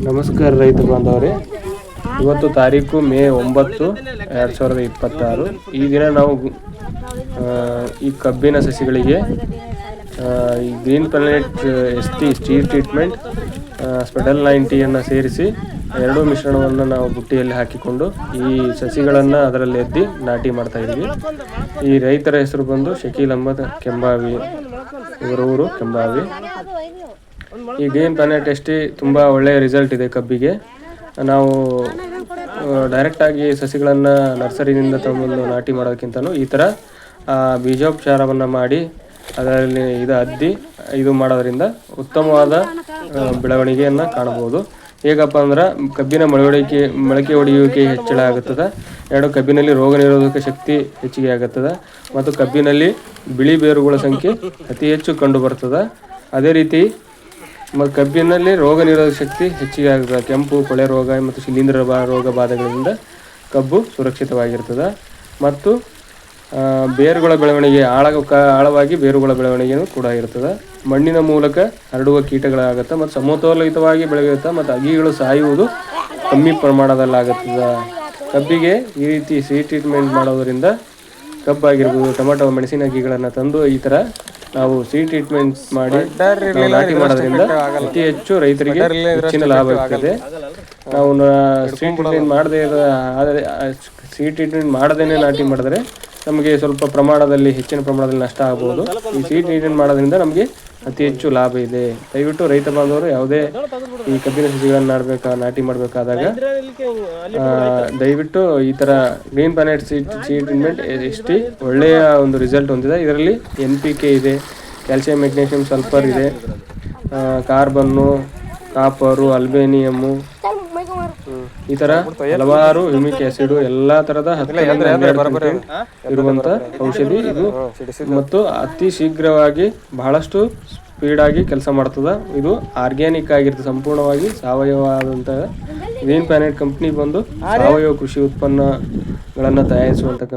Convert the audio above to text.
ನಮಸ್ಕಾರ ರೈತ ಬಾಂಧವರೇ. ಇವತ್ತು ತಾರೀಕು ಮೇ 9, 2026. ಈ ದಿನ ನಾವು ಈ ಕಬ್ಬಿನ ಸಸಿಗಳಿಗೆ ಈ green planet ST seed treatment ಸ್ಪೆಡಲ್ 90 ಸೇರಿಸಿ ಎರಡೂ ಮಿಶ್ರಣವನ್ನು ನಾವು ಬುಟ್ಟಿಯಲ್ಲಿ ಹಾಕಿಕೊಂಡು ಈ ಸಸಿಗಳನ್ನು ಅದರಲ್ಲಿ ಎದ್ದಿ ನಾಟಿ ಮಾಡ್ತಾ ಇದ್ದೀವಿ. ಈ ರೈತರ ಹೆಸರು ಬಂದು ಶಕೀಲ್ ಅಹ್ಮದ್ ಕೆಂಬಾವಿ, ಇವರ ಊರು ಕೆಂಬಾವಿ. ಈ ಗ್ರೀನ್ ಪ್ಲಾನೆಟ್ ST ತುಂಬ ಒಳ್ಳೆಯ ರಿಸಲ್ಟ್ ಇದೆ ಕಬ್ಬಿಗೆ. ನಾವು ಡೈರೆಕ್ಟಾಗಿ ಸಸಿಗಳನ್ನು ನರ್ಸರಿನಿಂದ ತಗೊಂಡು ನಾಟಿ ಮಾಡೋದಕ್ಕಿಂತಲೂ ಈ ಥರ ಬೀಜೋಪಚಾರವನ್ನು ಮಾಡಿ ಅದರಲ್ಲಿ ಅದ್ದಿ ಮಾಡೋದ್ರಿಂದ ಉತ್ತಮವಾದ ಬೆಳವಣಿಗೆಯನ್ನು ಕಾಣಬಹುದು. ಹೇಗಪ್ಪ ಅಂದ್ರೆ ಕಬ್ಬಿನ ಮೊಳಕೆ ಹೊಡೆಯುವಿಕೆ ಹೆಚ್ಚಳ ಆಗುತ್ತದೆ. ಎರಡು, ಕಬ್ಬಿನಲ್ಲಿ ರೋಗ ನಿರೋಧಕ ಶಕ್ತಿ ಹೆಚ್ಚಿಗೆ ಆಗುತ್ತದೆ ಮತ್ತು ಕಬ್ಬಿನಲ್ಲಿ ಬಿಳಿ ಬೇರುಗಳ ಸಂಖ್ಯೆ ಅತಿ ಹೆಚ್ಚು ಕಂಡು ಬರ್ತದೆ. ಅದೇ ರೀತಿ ಕಬ್ಬಿನಲ್ಲಿ ರೋಗ ನಿರೋಧಕ ಶಕ್ತಿ ಹೆಚ್ಚಿಗೆ ಆಗುತ್ತದೆ. ಕೆಂಪು ಕೊಳೆ ರೋಗ ಮತ್ತು ಶಿಲೀಂಧ್ರ ರೋಗ ಬಾಧೆಗಳಿಂದ ಕಬ್ಬು ಸುರಕ್ಷಿತವಾಗಿರ್ತದೆ ಮತ್ತು ಬೇರುಗಳ ಬೆಳವಣಿಗೆ ಆಳವಾಗಿ ಬೇರುಗಳ ಬೇಳವಣಿಗೆಯೂ ಕೂಡ ಇರ್ತದೆ. ಮಣ್ಣಿನ ಮೂಲಕ ಹರಡುವ ಕೀಟಗಳಾಗುತ್ತೆ ಮತ್ತು ಸಮತೋಲಿತವಾಗಿ ಬೆಳೆಯುತ್ತೆ ಮತ್ತು ಅಗಿಗಳು ಸಾಯುವುದು ಕಮ್ಮಿ ಪ್ರಮಾಣದಲ್ಲಾಗುತ್ತದೆ. ಕಬ್ಬಿಗೆ ಈ ರೀತಿ ಸೀಡ್ ಟ್ರೀಟ್ಮೆಂಟ್ ಮಾಡೋದರಿಂದ ಕಬ್ಬಾಗಿರ್ಬೋದು, ಟೊಮೆಟೊ, ಮೆಣಸಿನ ಅಗಿಗಳನ್ನು ತಂದು ಈ ಥರ ನಾವು ಸೀಡ್ ಟ್ರೀಟ್ಮೆಂಟ್ ಮಾಡಿ ನಾಟಿ ಮಾಡೋದ್ರಿಂದ ಅತಿ ಹೆಚ್ಚು ರೈತರಿಗೆ ಹೆಚ್ಚಿನ ಲಾಭ ಇರ್ತದೆ. ನಾವು ಸೀಡ್ ಟ್ರೀಟ್ಮೆಂಟ್ ಮಾಡದೇನೆ ನಾಟಿ ಮಾಡಿದ್ರೆ ನಮಗೆ ಸ್ವಲ್ಪ ಹೆಚ್ಚಿನ ಪ್ರಮಾಣದಲ್ಲಿ ನಷ್ಟ ಆಗ್ಬೋದು. ಈ ಸೀಡ್ ಟ್ರೀಟ್ಮೆಂಟ್ ಮಾಡೋದ್ರಿಂದ ನಮಗೆ ಅತಿ ಹೆಚ್ಚು ಲಾಭ ಇದೆ. ದಯವಿಟ್ಟು ರೈತ ಬಾಂಧವರು ಯಾವುದೇ ಈ ಕಬ್ಬಿನ ಸಸಿಗಳನ್ನು ನಾಟಿ ಮಾಡಬೇಕಾದಾಗ ದಯವಿಟ್ಟು ಈ ಥರ green planet seed treatment ST ಒಳ್ಳೆಯ ಒಂದು ರಿಸಲ್ಟ್ ಹೊಂದಿದೆ. ಇದರಲ್ಲಿ NPK ಇದೆ, ಕ್ಯಾಲ್ಸಿಯಂ, ಮೆಗ್ನೀಷಿಯಂ, ಸಲ್ಫರ್ ಇದೆ, ಕಾರ್ಬನ್ನು, ಕಾಪರು, ಅಲ್ಬೇನಿಯಮ್ಮು, ಈ ಥರ ಹಲವಾರು ಹ್ಯೂಮಿಕ್ ಆ್ಯಸಿಡ್ ಎಲ್ಲ ಥರದ 10 ಇರುವಂಥ ಔಷಧಿ ಇದು ಮತ್ತು ಅತಿ ಶೀಘ್ರವಾಗಿ ಬಹಳಷ್ಟು ಸ್ಪೀಡಾಗಿ ಕೆಲಸ ಮಾಡ್ತದೆ. ಇದು ಆರ್ಗ್ಯಾನಿಕ್ ಆಗಿರ್ತದೆ, ಸಂಪೂರ್ಣವಾಗಿ ಸಾವಯವಾದಂಥ ಗ್ರೀನ್ ಪ್ಲಾನೆಟ್ ಕಂಪ್ನಿ ಬಂದು ಸಾವಯವ ಕೃಷಿ ಉತ್ಪನ್ನಗಳನ್ನು ತಯಾರಿಸುವಂಥ ಕಂಪ್ನಿ.